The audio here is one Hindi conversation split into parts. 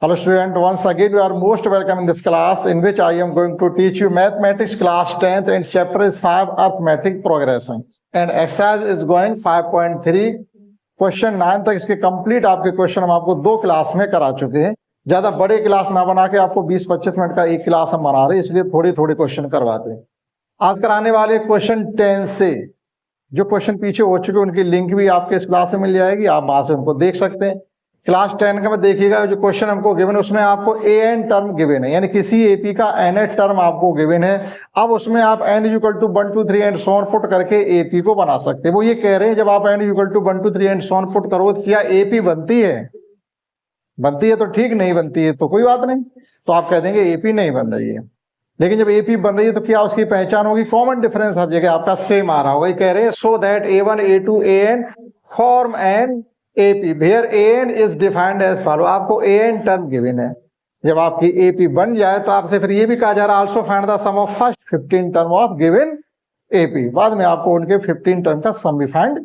Hello student, once again you are most welcome in this class in which I am going to teach you mathematics class 10th and chapter is 5 arithmetic progression and exercise is going 5.3 question 9 तक इसके कंप्लीट आपके क्वेश्चन हम आपको 2 क्लास में करा चुके हैं। ज्यादा बड़े क्लास ना बना के आपको 20-25 मिनट का एक क्लास हम बना रहे हैं, इसलिए थोड़ी थोड़ी क्वेश्चन करवाते हैं। आज कराने वाले क्वेश्चन 10 से जो क्वेश्चन पीछे हो चुके उनकी लिंक भी आपके इस क्लास में मिल जाएगी, आप वहां से उनको देख सकते हैं। क्लास 10 का मैं देखिएगा जो क्वेश्चन हमको गिवन है उसमें आपको एन टर्म गिवन है, यानी किसी एपी का एन टर्म आपको गिवन है। अब उसमें आप n equal to 1 2 3 and so on put करके एपी को बना सकते हैं। वो ये कह रहे हैं जब आप n equal to 1 2 3 and so on put करो तो क्या एपी बनती है? बनती है तो ठीक, नहीं बनती है तो कोई बात नहीं, तो आप कह देंगे एपी नहीं बन रही है। लेकिन जब एपी बन रही है तो क्या उसकी पहचान होगी? कॉमन डिफरेंस हर जगह आपका सेम आ रहा होगा। ये कह रहे हैं so that a1 a2 an form an AP where an is defined as follow. आपको an टर्म गिवन है, जब आपकी एपी बन जाए तो आपसे फिर ये भी कहा जा रहा है also find the sum of first 15 term of given AP. बाद में आपको उनके 15 टर्म का सम भी फाइंड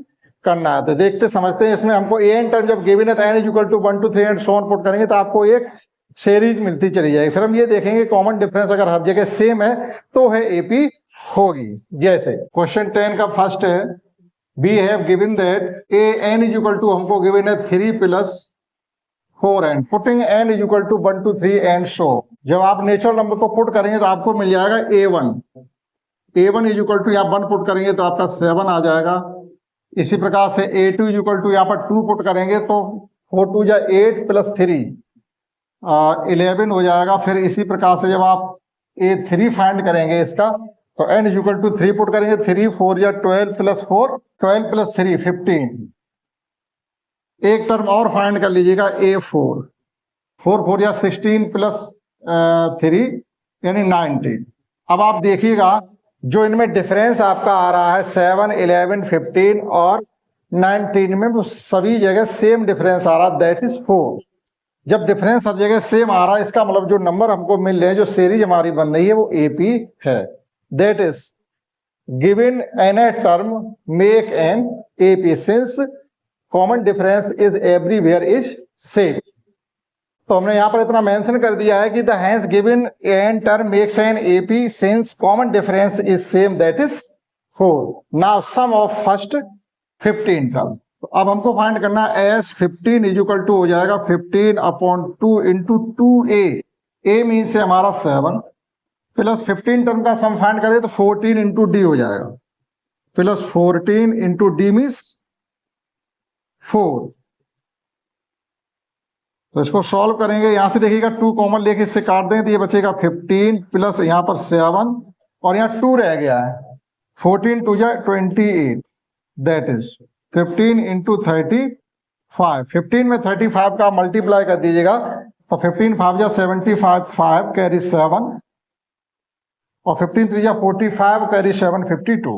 करना है। तो देखते समझते हैं, इसमें हमको an टर्म जब गिवन है तो n equal to 1 2 3 and so on put करेंगे तो आपको एक सीरीज मिलती चली जाएगी। फिर हम ये देखेंगे कॉमन डिफरेंस अगर हर जगह सेम है तो है एपी होगी। जैसे क्वेश्चन 10 का फर्स्ट है, we have given that an is equal to हमको given है 3 plus 4n, putting n is equal to 1 2 3 and so। जब आप नेचुरल नंबर को पुट करेंगे तो आपको मिल जाएगा a1 is equal to यहाँ 1 पुट करेंगे तो आपका 7 आ जाएगा। इसी प्रकार से a2 is equal to यहाँ पर 2 पुट करेंगे तो 4 2 जा 8 plus 3 11 हो जाएगा। फिर इसी प्रकार से जब आप a3 फाइंड करेंगे इसका तो n is equal to 3 put करेंगे 3 4 या 12 प्लस 4 12 प्लस 3 15। एक टर्म और फाइंड कर लीजिएगा a4 4 4 या 16 प्लस 3 यानी 19। अब आप देखिएगा जो इनमें डिफरेंस आपका आ रहा है 7 11 15 और 19 में वो सभी जगह सेम डिफरेंस आ रहा है, दैट इज 4। जब डिफरेंस हर जगह सेम आ रहा है इसका मतलब जो नंबर हमको मिल रहे हैं, जो सीरीज हमारी बन रही है वो एपी है। That is given n term make an AP since common difference is everywhere is same। तो हमने यहाँ पर इतना मेंशन कर दिया है कि the hence given n term makes an AP since common difference is same, that is 4। Now sum of first 15 term। तो अब हमको फाइंड करना है s 15 इज इक्वल टू हो जाएगा 15 upon 2 into 2a। a means है हमारा 7 प्लस 15 टर्म का सम फाइंड करें तो 14 इंटू डी हो जाएगा, प्लस 14 इंटू डी मीन्स 4। तो इसको सॉल्व करेंगे, यहां से देखिएगा 2 कॉमन लेके इससे काट दें तो ये बचेगा 15 प्लस यहां पर 7 और यहाँ 2 रह गया है 14 2 जा 28, दैट इज 15 इंटू 35। 15 में 35 का मल्टीप्लाई कर दीजिएगा तो 15 5 जा 75 5 कैरी 7 और 15 3 जा 45 कैरी 7 52।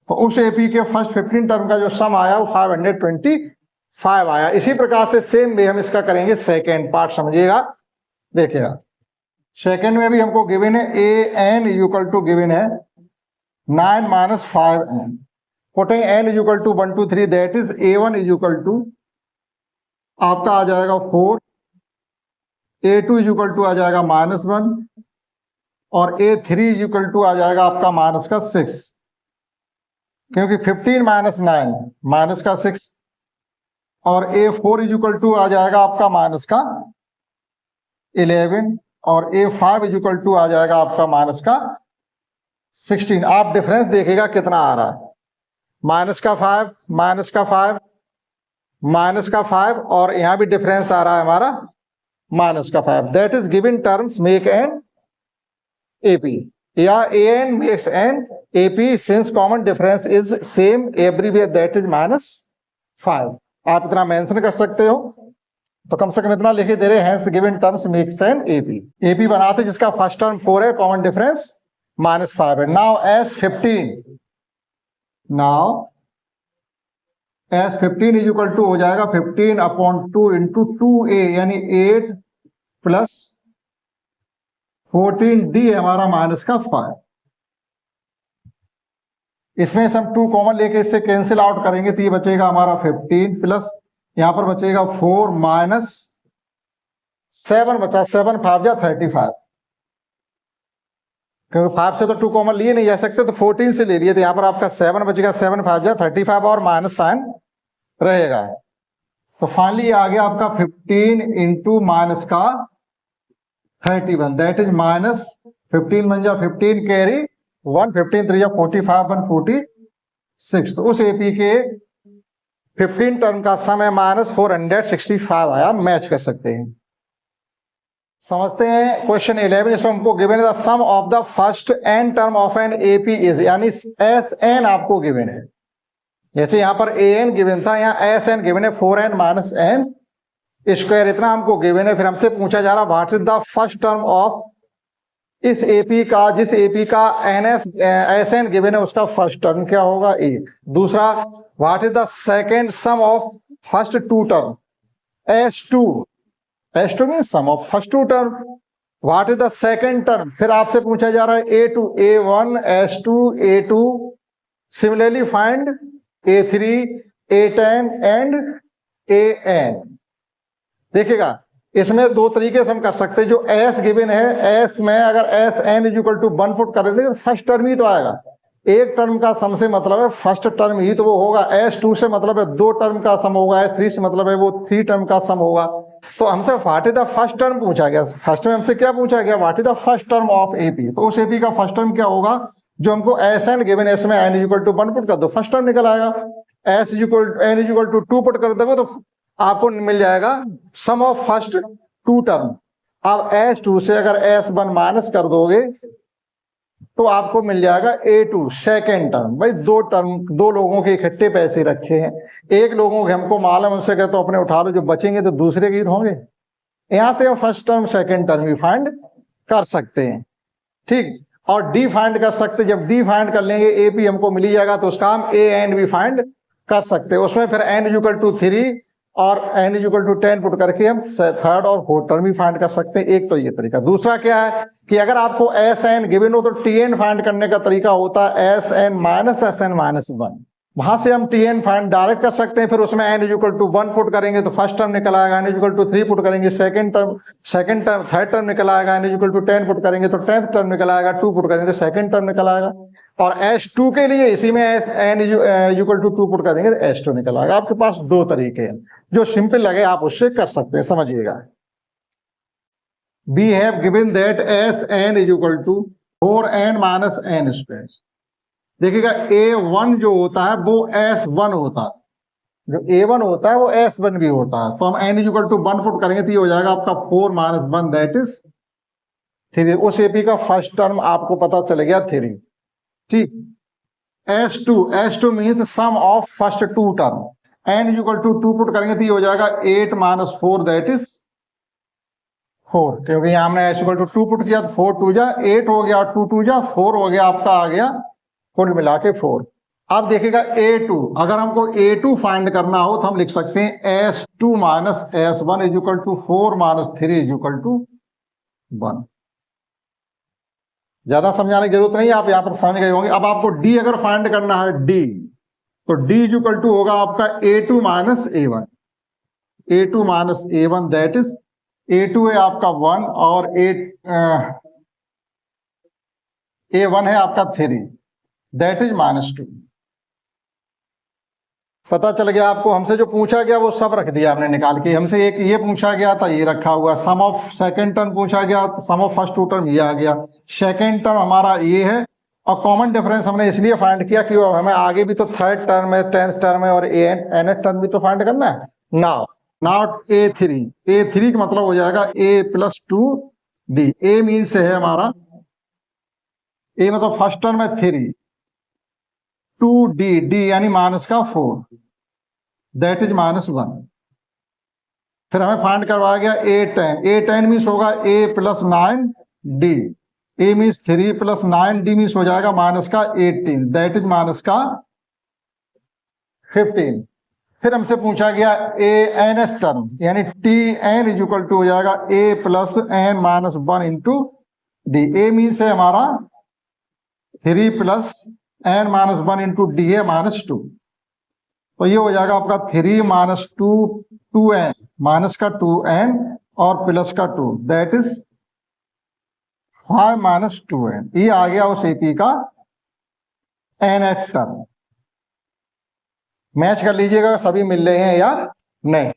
तो उस एपी के फर्स्ट 15 टर्म का जो सम आया वो 525 आया। इसी प्रकार से सेम वे हम इसका करेंगे सेकेंड पार्ट, समझिएगा। देखिएगा सेकेंड में भी हमको गिवन है A N equal to given है 9 minus 5n, putting n is equal to 1 2 3 that is a1 is equal to आपका आ जाएगा 4, a2 इज इक्वल टू आ जाएगा -1 और a3 इज इक्वल टू आ जाएगा आपका माइनस का 6, क्योंकि 15 माइनस 9 माइनस का 6 और a4 इज इक्वल टू आ जाएगा आपका माइनस का 11 और a5 इज इक्वल टू आ जाएगा आपका माइनस का 16। आप डिफरेंस देखिएगा कितना आ रहा है, माइनस का 5 माइनस का 5 माइनस का 5 और यहां भी डिफरेंस आ रहा है हमारा माइनस का 5। That is given terms make an AP या an makes an AP since common difference is same everywhere, that is -5। आप इतना मेंशन कर सकते हो, तो कम से कम इतना लिखे दे रहे hence given terms makes an AP बनाते जिसका फर्स्ट टर्म 4 है, कॉमन डिफरेंस -5 है। Now S15 is equal to हो जाएगा 15 अपॉन 2 इंटू 2a यानी 8 प्लस 14 डी है हमारा माइनस का 5। इसमें से हम 2 कॉमन लेके इससे कैंसिल आउट करेंगे तो ये बचेगा हमारा 15 प्लस यहां पर बचेगा 4 माइनस 7 बचा, 7 5 जा 35, क्योंकि 5 से तो 2 कॉमन लिए नहीं जा सकते, तो 14 से ले लिए, तो यहाँ पर आपका 7 बचेगा, 7 5 जा 35 और माइनस साइन रहेगा। तो फाइनली आ गया आपका 15 इंटू माइनस का 31, दैट इज माइनस 15 बन जा 15 कैरी 1, 15 3 जा 45 1 46। तो उस एपी के 15 टर्म का सम है माइनस 465 आया, मैच कर सकते हैं। समझते हैं क्वेश्चन 11, इसमें हमको गिवन है the sum of the first N term of an AP is, यानी एस एन आपको गिवन है। जैसे यहां पर ए एन गिवन था, यहाँ एस एन गिवन है 4n माइनस एन स्क्वायर, इतना हमको गिवन है। फिर हमसे पूछा जा रहा what is the first term of इस एपी का, जिस एपी का एन एस एन गिवन है उसका फर्स्ट टर्म क्या होगा, एक। दूसरा what is the second sum of first two term, S2 mean sum of first two term. What is the second term, फिर आपसे पूछा जा रहा है A2 A1 S2 A2, similarly find A3 A10 and AN। देखिएगा इसमें दो तरीके से हम कर सकते हैं। जो S गिवन है, S में अगर SN इक्वल टू 1 पुट कर देंगे तो फर्स्ट टर्म ही तो आएगा। एक टर्म का सम से मतलब है फर्स्ट टर्म ही तो वो होगा। S2 से मतलब है 2 टर्म का सम होगा, S3 से मतलब है वो 3 टर्म का सम होगा। तो हमसे what is the first term पूछा गया, फर्स्ट में हमसे क्या पूछा गया, what is the first term of AP. तो उस एपी का फर्स्ट टर्म क्या होगा, जो हमको एस एन गिवन है, इसमें n इक्वल टू 1 पुट कर दो, फर्स्ट टर्म निकल आएगा। n इक्वल टू 2 पुट कर दोगे तो आपको मिल जाएगा सम ऑफ फर्स्ट टू टर्म। अब S2 से अगर S1 माइनस कर दोगे तो आपको मिल जाएगा A2 सेकेंड टर्म। भाई दो टर्म, दो लोगों के इकट्ठे पैसे रखे हैं, एक लोगों के हमको मालूम, उनसे कहते तो अपने उठा लो, जो बचेंगे तो दूसरे के होंगे। यहां से हम फर्स्ट टर्म सेकेंड टर्म भी फाइंड कर सकते हैं, ठीक। और डी फाइंड कर सकते, जब डी फाइंड कर लेंगे एपी हमको मिल जाएगा, तो उसका हम ए एन भी फाइंड कर सकते हैं। उसमें फिर n इक्वल टू 3 और n इक्वल टू 10 पुट करके हम थर्ड और फोर्थ टर्म भी फाइंड कर सकते हैं। एक तो ये तरीका। दूसरा क्या है कि अगर आपको एस एन गिवन हो तो टी एन फाइंड करने का तरीका होता है एस एन माइनस 1। वहां से हम टी एन फाइंड डायरेक्ट कर सकते हैं। फिर उसमें n इक्वल टू 1 पुट करेंगे तो फर्स्ट टर्म निकल आएगा, n इक्वल टू 3 पुट करेंगे सेकंड टर्म थर्ड टर्म निकल आएगा, n इक्वल टू 10 पुट करेंगे तो 10th टर्म निकल आएगा, 2 पुट करेंगे तो सेकंड टर्म निकल आएगा। और S2 के लिए इसी में n इक्वल टू 2 पुट कर देंगे तो S2 निकल आएगा। आपके पास दो तरीके हैं, जो सिंपल लगे आप उससे कर सकते हैं। समझिएगा, we have given that Sn is equal to 4n minus n square। देखिएगा A1 जो होता है वो S1 होता है, जो A1 होता है वो S1 भी होता है। तो हम n इक्वल टू 1 पुट करेंगे तो ये हो जाएगा आपका 4 माइनस 1 दैट इज 3। उस एपी का फर्स्ट टर्म आपको पता चल गया 3, ठीक। S2 means sum of first two term, n equal to 2 put करेंगे तो ये हो जाएगा 8 माइनस 4 दैट इज 4, क्योंकि यहाँ हमने s इक्वल टू 2 पुट किया तो 4 2 जा 8 हो गया, 2 2 जा 4 हो गया, आपका आ गया कुल मिला के 4। अब देखिएगा A2, अगर हमको A2 फाइंड करना हो तो हम लिख सकते हैं S2 minus S1 is equal to 4 minus 3 is equal to 1। ज्यादा समझाने की जरूरत नहीं, आप यहाँ पर समझ गए होंगे। अब आपको D अगर फाइंड करना है D, तो D इज इक्वल टू होगा आपका A2 minus A1, A2 minus A1 that is A2 है आपका 1 और A1 है आपका 3 दैट इज माइनस 2। पता चल गया आपको। हमसे जो पूछा गया वो सब रख दिया हमने निकाल के। हमसे एक ये पूछा गया था, ये रखा हुआ। सम ऑफ सेकंड टर्म पूछा गया, सम ऑफ फर्स्ट टू टर्म ये आ गया। सेकंड टर्म हमारा ये है, और कॉमन डिफरेंस हमने इसलिए फाइंड किया कि हमें आगे भी तो थर्ड टर्म है, 10th टर्म है और nth टर्म भी तो फाइंड करना है। नाउ A3 का मतलब हो जाएगा A plus 2D। A means है हमारा, A मतलब फर्स्ट टर्म है 3, 2D, D यानी माइनस का 4 दैट इज माइनस 1। फिर हमें फाइंड करवाया गया A10 मीन्स होगा A plus 9D, A means 3 plus 9D means हो जाएगा माइनस का 18 दैट इज माइनस का 15। फिर हमसे पूछा गया nth टर्म यानी Tn इज इक्वल टू हो जाएगा A plus n minus 1 into D। A means है हमारा 3 plus n minus 1 into D है माइनस 2। तो ये हो जाएगा आपका 3 माइनस 2 2n माइनस का 2n और प्लस का 2, दैट इज 5 माइनस 2n। ये आ गया उस एपी का nth टर्म। मैच कर लीजिएगा सभी मिल रहे हैं या नहीं।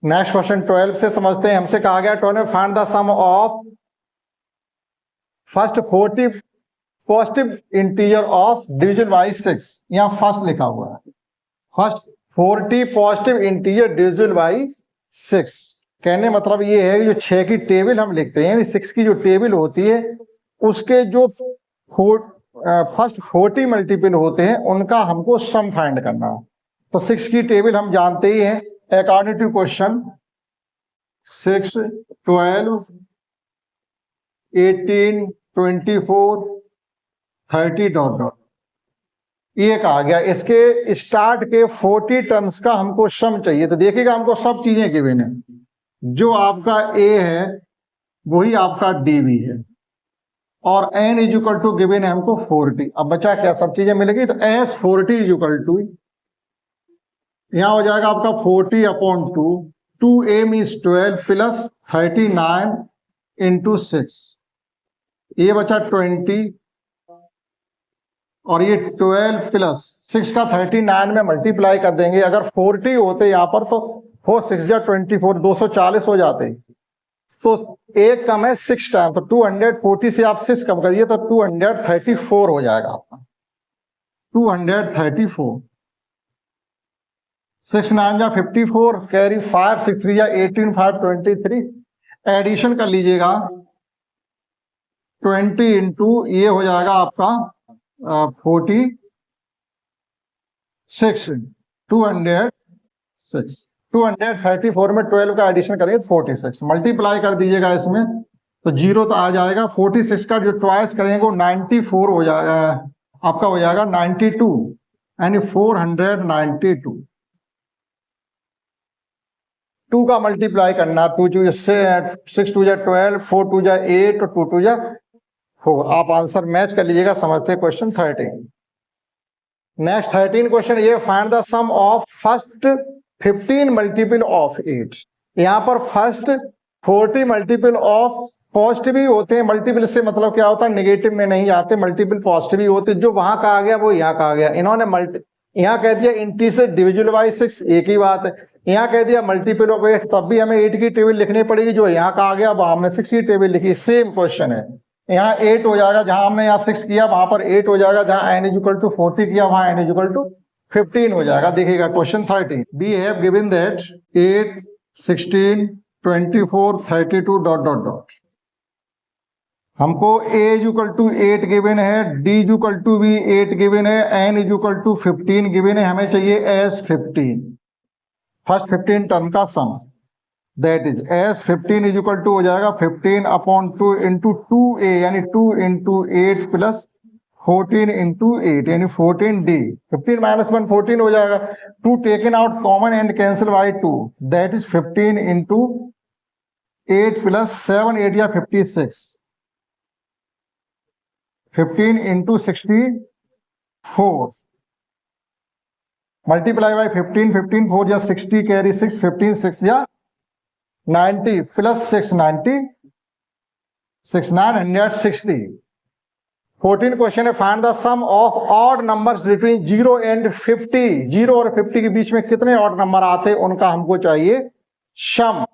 नेक्स्ट क्वेश्चन 12 से समझते हैं। हमसे कहा गया 12 में find the sum of first 40 positive integer of division by 6। यहां फर्स्ट लिखा हुआ है, first 40 positive integer divisible by 6। कहने मतलब ये है कि जो 6 की टेबल हम लिखते हैं, 6 की जो टेबल होती है उसके जो फर्स्ट 40 मल्टीपल होते हैं उनका हमको सम फाइंड करना है। तो 6 की टेबल हम जानते ही हैं, according to question 6, 12, 18, 24, 30 dot dot. ये कहा गया इसके स्टार्ट के 40 टर्म्स का हमको सम चाहिए। तो देखिएगा हमको सब चीजें गिवन है, जो आपका ए है वही आपका डी भी है, और n is equal to given है हमको 40। अब बचा क्या, सब चीजें मिलेगी। तो s 40 इज इक्वल टू, यहां हो जाएगा आपका 40 upon 2, 2a means 12 plus 39 into 6, ये बचा 20, और ये 12 प्लस 6 का 39 में मल्टीप्लाई कर देंगे। अगर 40 होते यहाँ पर तो 4 6 या 24, 240 हो जाते। तो एक कम है 6 टाइम, तो 240 से आप 6 कम करिए तो 234 हो जाएगा आपका, 234। 6 9 जा 54, कैरी 5 6 3 या 18, 5 23। एडिशन कर लीजिएगा 20 इंटू ये हो जाएगा आपका 46, 206। 234 में 12 का एडिशन करेंगे तो 46, मल्टीप्लाई कर दीजिएगा इसमें तो 0 तो आ जाएगा। 46 का जो ट्वाइस करेंगे वो 94 हो जाएगा, आपका हो जाएगा 92, यानी 492। 2 का मल्टीप्लाई करना, 2 2 से 6 2 जा 12, 4 2 जा 8 और 2 2 जा 4। आप आंसर मैच कर लीजिएगा। समझते हैं क्वेश्चन 13। नेक्स्ट 13 क्वेश्चन ये, find the sum of first 15 multiple of 8। यहाँ पर फर्स्ट 40 मल्टीपल ऑफ पॉजिटिव ही होते हैं। मल्टीपल से मतलब क्या होता है, नेगेटिव में नहीं आते, मल्टीपल पॉजिटिव ही होते। जो वहां कहा गया वो यहाँ कहा गया। इन्होंने यहाँ कह दिया इंटीजर डिविजिबल बाय 6, एक ही बात है। यहाँ कह दिया मल्टीपल ऑफ 8, तब भी हमें 8 की टेबल लिखनी पड़ेगी। जो यहाँ कहा गया वहां हमने 6 की टेबल लिखी। सेम क्वेश्चन है, यहाँ 8 हो जाएगा, जहां हमने यहाँ 6 किया वहां पर 8 हो जाएगा, जहां n इक्वल टू 40 किया वहां n इक्वल टू 15 हो जाएगा। देखिएगा question 13, we have given that 8 16 24 32 dot dot dot. हमको a इक्वल टू 8 गिवन है, d इक्वल टू भी 8 गिवन है, n इक्वल टू 15 गिवन है। हमें चाहिए s 15, फर्स्ट 15 टर्म का sum, that is s 15 is equal to हो जाएगा 15 अपॉन 2 इंटू 2a, यानी 2 इंटू 8 प्लस 14 इंटू 8, यानी 14d। 15 माइनस 1 14 हो जाएगा। 2 taken out common and cancel by 2, that is 15 into 8 plus 7 8 या 56, 15 इंटू 64, मल्टीप्लाई बाई 15, 15 4 या 60, कैरी 6, 15 6 या 90 प्लस 6 90, 6 960। 14 क्वेश्चन है, find the sum of odd numbers between 0 and 50। 0 और 50 के बीच में कितने ऑड नंबर आते हैं उनका हमको चाहिए सम।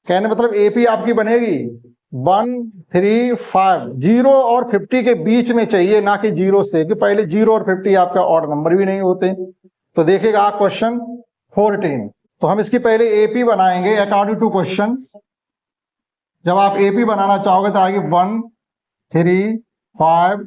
कहने मतलब एपी आपकी बनेगी 1 3 5। 0 और 50 के बीच में चाहिए, ना कि 0 से, कि पहले 0 और 50 आपका ऑड नंबर भी नहीं होते। तो देखिएगा क्वेश्चन 14, तो हम इसकी पहले एपी बनाएंगे अकॉर्डिंग टू क्वेश्चन। जब आप एपी बनाना चाहोगे तो आगे 1 3 5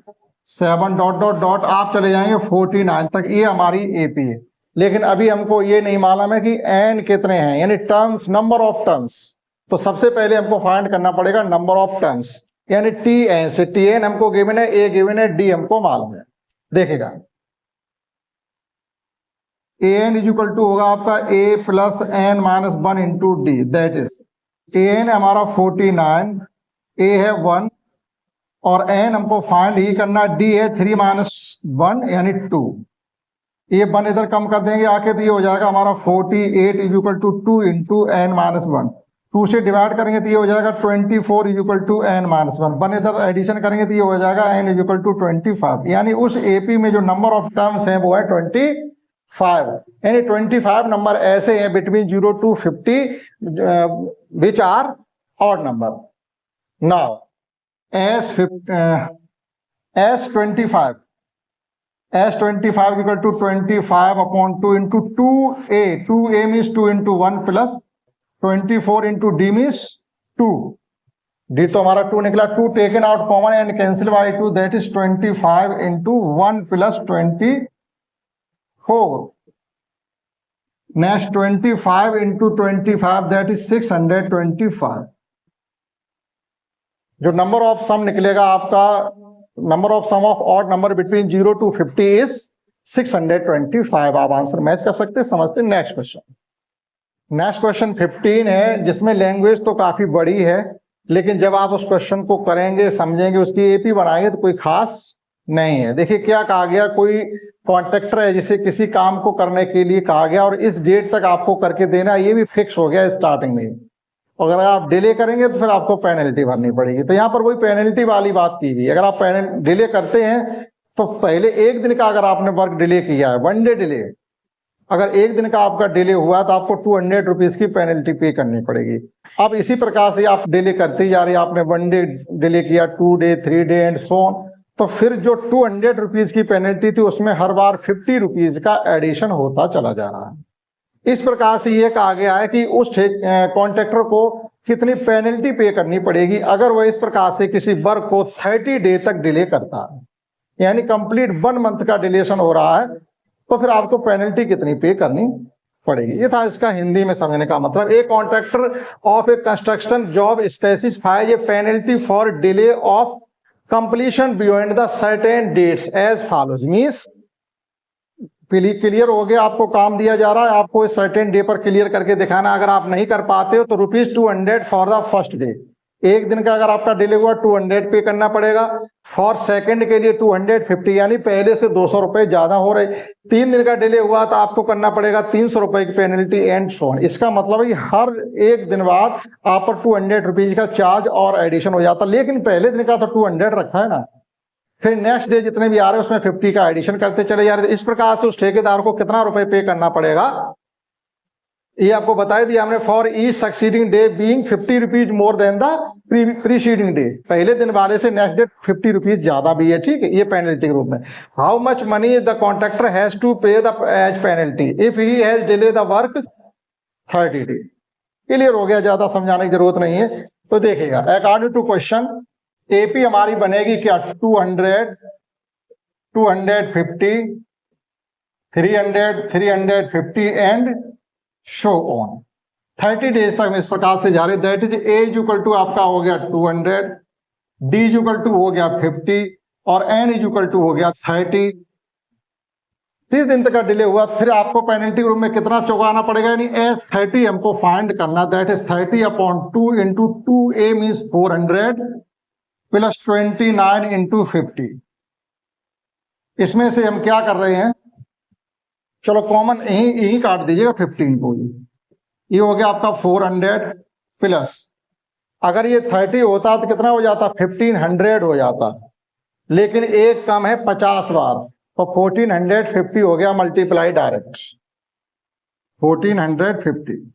7 डॉट डॉट डॉट आप चले जाएंगे 49 तक। ये हमारी एपी है। लेकिन अभी हमको ये नहीं मालूम है कि एन कितने हैं, यानी टर्म्स, नंबर ऑफ टर्म्स। तो सबसे पहले हमको फाइंड करना पड़ेगा नंबर ऑफ टर्म्स, यानी टी एन से। टी एन हमको गिवन है, ए गिवन है, डी हमको मालूम है। देखेगा a n is equal to होगा आपका a plus n minus 1 into d, that is a n हमारा 49, ए है 1 और एन हमको फाइंड ही करना, डी है 3 माइनस 1 यानी 2। ये 1 इधर कम कर देंगे आके, तो ये हो जाएगा हमारा 48 is equal to 2 into n minus 1। 2 से डिवाइड करेंगे तो ये हो जाएगा 24 is equal to n minus 1। 1 इधर एडिशन करेंगे तो ये हो जाएगा n इज इक्वल टू 25। यानी उस एपी में जो नंबर ऑफ टर्म्स हैं वो है 25। यानी 25 नंबर ऐसे हैं between 0 to 50 which are odd number. Now S25 equal to 25 upon 2 into 2a। 2a means 2 into 1 plus 24 into d means 2। d तो हमारा 2 निकला, 2 taken out common and cancel by 2, that is 25 into 1 plus 24। next 25 into 25, that is 625। जो नंबर ऑफ सम निकलेगा आपका, number of sum of odd number between 0 to 50 is 625। आप आंसर मैच कर सकते हैं, समझते हैं। नेक्स्ट क्वेश्चन 15 है, जिसमें लैंग्वेज तो काफी बड़ी है, लेकिन जब आप उस क्वेश्चन को करेंगे, समझेंगे, उसकी एपी बनाएंगे तो कोई खास नहीं है। देखिए क्या कहा गया, कोई कॉन्ट्रैक्टर है जिसे किसी काम को करने के लिए कहा गया और इस डेट तक आपको करके देना, ये भी फिक्स हो गया स्टार्टिंग में। अगर आप डिले करेंगे तो फिर आपको पेनल्टी भरनी पड़ेगी। तो यहाँ पर वही पेनल्टी वाली बात की गई। अगर आप डिले करते हैं तो पहले एक दिन का अगर आपने वर्क डिले किया है, 1 डे डिले, अगर एक दिन का आपका डिले हुआ तो आपको 200 रुपीज की पेनल्टी पे करनी पड़ेगी। अब इसी प्रकार से आप डिले करते जा रहे हैं, आपने 1 डे डिले किया, 2 day, 3 day and so on, तो फिर जो 200 रुपीज की पेनल्टी थी उसमें हर बार 50 रुपीज का एडिशन होता चला जा रहा है। इस प्रकार से ये कहा गया है कि उस कॉन्ट्रैक्टर को कितनी पेनल्टी पे करनी पड़ेगी अगर वह इस प्रकार से किसी वर्क को 30 डे तक डिले करता है, यानी कंप्लीट 1 मंथ का डिलेशन हो रहा है, तो फिर आपको पेनल्टी कितनी पे करनी पड़ेगी। ये था इसका हिंदी में समझने का मतलब। A contractor of a construction job specifies a penalty for delay of completion beyond the certain dates as follows. Means clear हो गया, आपको काम दिया जा रहा है, आपको इस सर्टेन डे पर क्लियर करके दिखाना। अगर आप नहीं कर पाते हो तो ₹200 फॉर द फर्स्ट डे। एक दिन का अगर आपका डिले हुआ 200 पे करना पड़ेगा। फॉर सेकंड के लिए 250, यानी पहले से 200 रुपए ज्यादा हो रहे। 3 दिन का डिले हुआ तो आपको करना पड़ेगा 300 रुपए की पेनल्टी एंड सो ऑन। इसका मतलब है हर एक दिन बाद आप पर 200 रुपीज का चार्ज और एडिशन हो जाता, लेकिन पहले दिन का तो 200 रखा है ना, फिर नेक्स्ट डे जितने भी आ रहे हैं उसमें 50 का एडिशन करते चले जा रहे। इस प्रकार से उस ठेकेदार को कितना रुपए पे करना पड़ेगा ये आपको बता दिया हमने। For each succeeding day being 50 rupees more than the preceding day. पहले दिन वाले से नेक्स्ट डे 50 रुपीज ज्यादा भी है, ठीक है, ये पेनल्टी के रूप में। How much money the contractor has to pay the as penalty if he has delay the work 30 day. Clear हो गया, ज्यादा समझाने की जरूरत नहीं है। तो देखिएगा, अकॉर्डिंग टू क्वेश्चन एपी हमारी बनेगी क्या, 200, 250, 300, 350 एंड शो ऑन। 30 डेज तक में इस प्रकार से जा रहे। That is a is equal to आपका हो गया 200, डी इज इक्वल टू हो गया 50 और एन इज इक्वल टू हो गया 30। 30 दिन तक का डिले हुआ, फिर आपको पेनल्टी रूम में कितना चुकाना पड़ेगा, यानी एस 30 हमको फाइंड करना। That is 30 upon 2 into 2a means 400 plus 29 into 50। इसमें से हम क्या कर रहे हैं, चलो कॉमन यही काट दीजिएगा 15 को। ये हो गया आपका 400 प्लस, अगर ये 30 होता तो कितना हो जाता, 1500 हो जाता, लेकिन एक कम है 50 बार, तो 1450 हो गया मल्टीप्लाई डायरेक्ट 1450।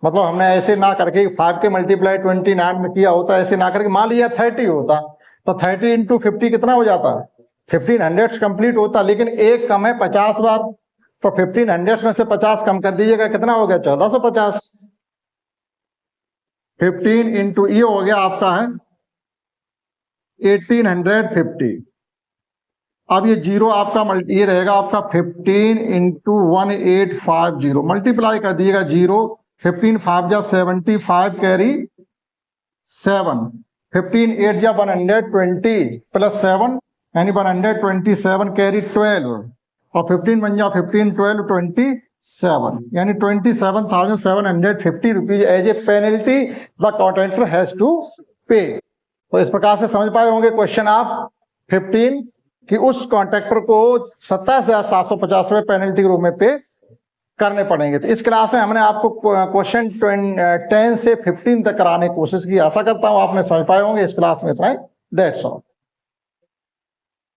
मतलब हमने ऐसे ना करके 5 के मल्टीप्लाई 29 में किया होता, ऐसे ना करके मान लिया 30 होता, तो 30 इंटू 50 कितना हो जाता, 1500 कंप्लीट होता, लेकिन एक कम है 50 बार, तो 1500 में से 50 कम कर दीजिएगा, कितना हो गया 1450। 15 इंटू ये हो गया आपका है 1850। अब ये जीरो आपका ये रहेगा आपका 15 इंटू 1850, मल्टीप्लाई कर दीजिएगा जीरो, 15 5 जा 75 कैरी 7, 15 8 जा 120 प्लस 7 यानी 127 कैरी 12 और 15 बन जा 15 12 27 यानी 27,750 rupees as a penalty the contractor has to pay. तो इस प्रकार से समझ पाए होंगे क्वेश्चन आप 15 कि उस कॉन्ट्रैक्टर को 27,750 रुपए पेनल्टी के रूप में पे करने पड़ेंगे। तो इस क्लास में हमने आपको क्वेश्चन 10 से 15 तक कराने की कोशिश की। आशा करता हूं आपने समझ पाए होंगे। इस क्लास में इतना ही। That's all.